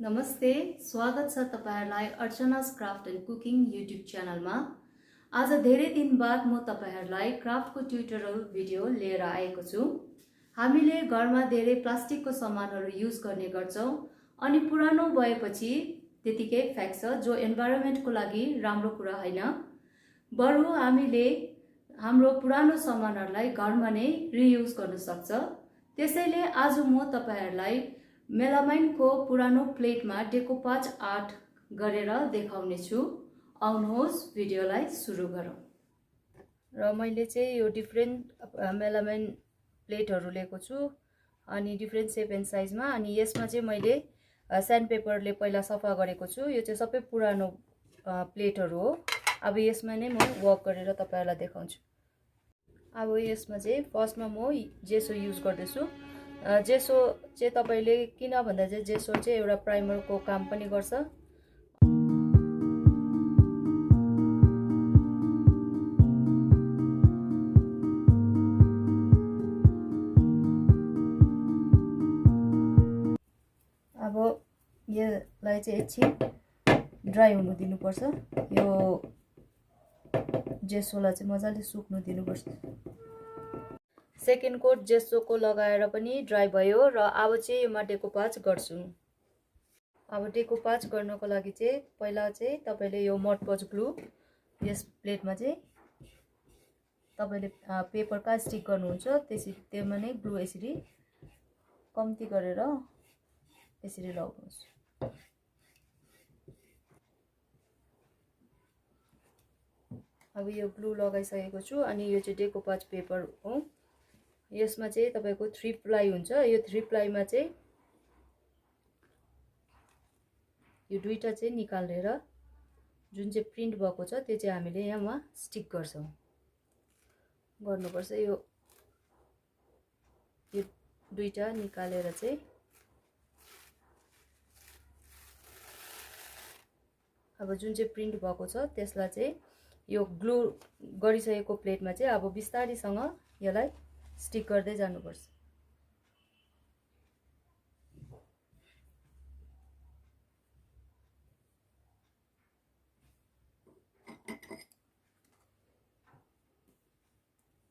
नमस्ते, स्वागत छ तपाईहरुलाई अर्चना's क्राफ्ट एन्ड कुकिङ युट्युब च्यानलमा। आज धेरै दिन बाद म तपाईहरुलाई क्राफ्टको ट्युटोरियल भिडियो लिएर आएको छु। हामीले घरमा धेरै प्लास्टिकको सामानहरु युज गर्ने गर्छौं अनि पुरानो भएपछि त्यतिकै फ्याक्छ, जो एन्भाइरोनमेन्टको लागि राम्रो कुरा हैन। बरु हामीले हाम्रो पुरानो सामानहरुलाई घरमा नै रियुज गर्न सक्छ। त्यसैले आज म तपाईहरुलाई मेलामाइन को पुरानो प्लेटमा डेकोपाज आर्ट गरेर देखाउने छु। आउनुहोस् भिडियोलाई सुरु गरौँ। र मैले चाहिँ यो डिफरेन्ट मेलामाइन प्लेटहरु लिएको छु अनि डिफरेन्ट शेप एन्ड साइजमा। अनि यसमा चाहिँ मैले स्यान्ड पेपरले पहिला सफा गरेको छु। यो चाहिँ सबै पुरानो प्लेटहरु हो। अब यसमा नै म वर्क गरेर तपाईहरुलाई देखाउँछु। अब यसमा चाहिँ फर्स्टमा म जेसो युज गर्दैछु। जेसो चाहिँ तपाईले किन भन्दा चाहिँ जेसो चाहिँ एउटा प्राइमरको काम पनि गर्छ। अब यसलाई चाहिँ एकछिन ड्राई हुनु दिनुपर्छ। यो जेसोलाई चाहिँ मजाले सुक्नु दिनुपर्छ। सेकेन्ड कोट जेसोको लगाएर पनि ड्राई भयो र अब चाहिँ यो डेकोपाज गर्छु। अब डेकोपाज गर्नको लागि चाहिँ पहिला चाहिँ तपाईले यो मडपज ग्लु यस प्लेटमा चाहिँ तपाईले पेपर का स्टिक गर्नुहुन्छ त्यसरी त्यसमा नै ग्लु यसरी कम्ती गरेर यसरी लगाउनुहोस्। अब यो ग्लु लगाइसकेको छु अनि यो चाहिँ डेकोपाज पेपर हो। यसमा चाहिँ तपाईको 3 प्लाई हुन्छ। यो 3 प्लाईमा चाहिँ यो दुईटा चाहिँ निकालेर जुन चाहिँ प्रिन्ट भएको छ त्यो चाहिँ हामीले यहाँ स्टिक गर्नुपर्छ। यो दुईटा निकालेर चाहिँ अब जुन चाहिँ प्रिन्ट भएको छ त्यसलाई चाहिँ यो ग्लु गरिसकेको प्लेटमा चाहिँ अब बिस्तारीसँग यसलाई स्टिक गर्दै जानुपर्छ।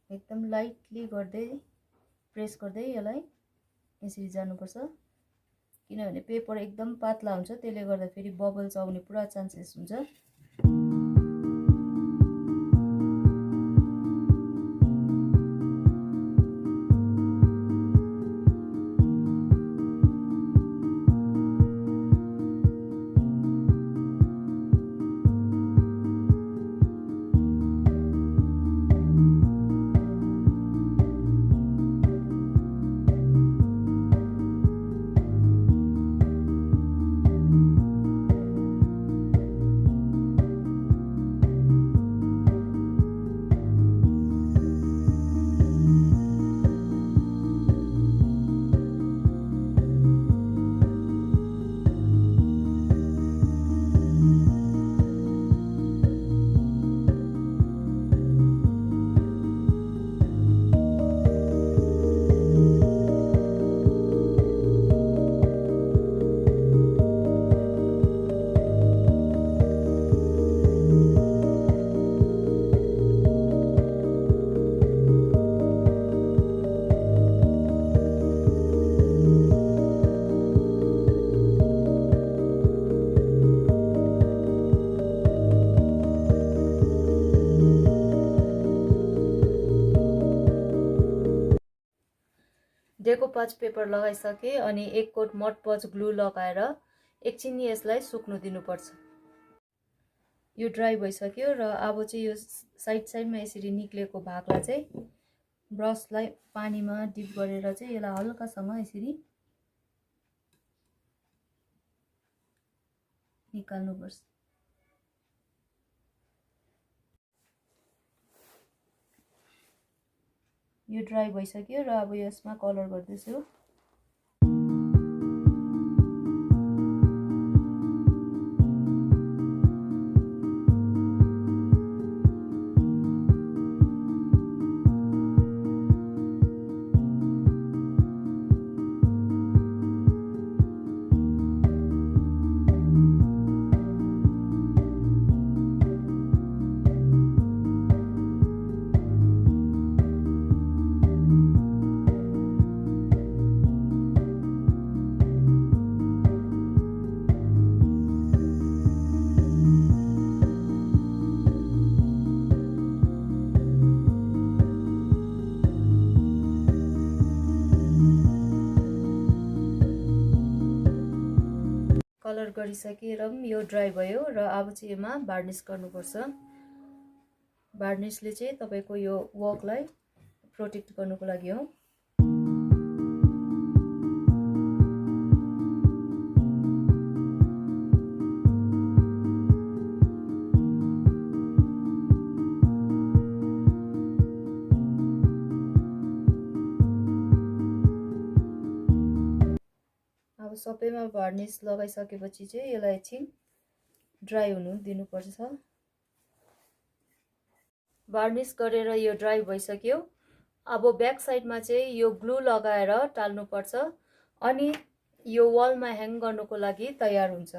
एकदम लाइटली गर्दै प्रेस गर्दै यसलाई यसरी जानुपर्छ। किनभने पेपर एकदम पातला हुन्छ, त्यसले गर्दा फेरि बबल्स आउने पुरा चान्सेस हुन्छ। डेकोपाज पेपर लगाइसके अनि एक कोट मडपज ग्लु लगाएर एकछिन यसलाई सुक्नु दिनुपर्छ। यो ड्राई भइसक्यो र अब चाहिँ यो साइडमा यसरी निक्लेको भागलाई चाहिँ ब्रसलाई पानीमा डिप गरेर चाहिँ यसलाई हल्कासँग यसरी निकाल्नुपर्छ। यो ड्राई भइसक्यो र अब यसमा कलर गर्दैछु। कलर गरिसकेर यो ड्राई भयो र अब चाहिँ यसमा वार्निस गर्नुपर्छ। वार्निसले चाहिँ तपाईको यो वर्कलाई प्रोटेक्ट गर्नको लागि हो। अब सबैमा वार्निस लगाइसकेपछि चाहिँ यसलाई एकछिन ड्राई हुनु दिनुपर्छ। वार्निस गरेर यो ड्राई भइसक्यो। अब ब्याक साइडमा चाहिँ यो ग्लु लगाएर टाल्नुपर्छ अनि यो वालमा ह्याङ गर्नको लागि तयार हुन्छ।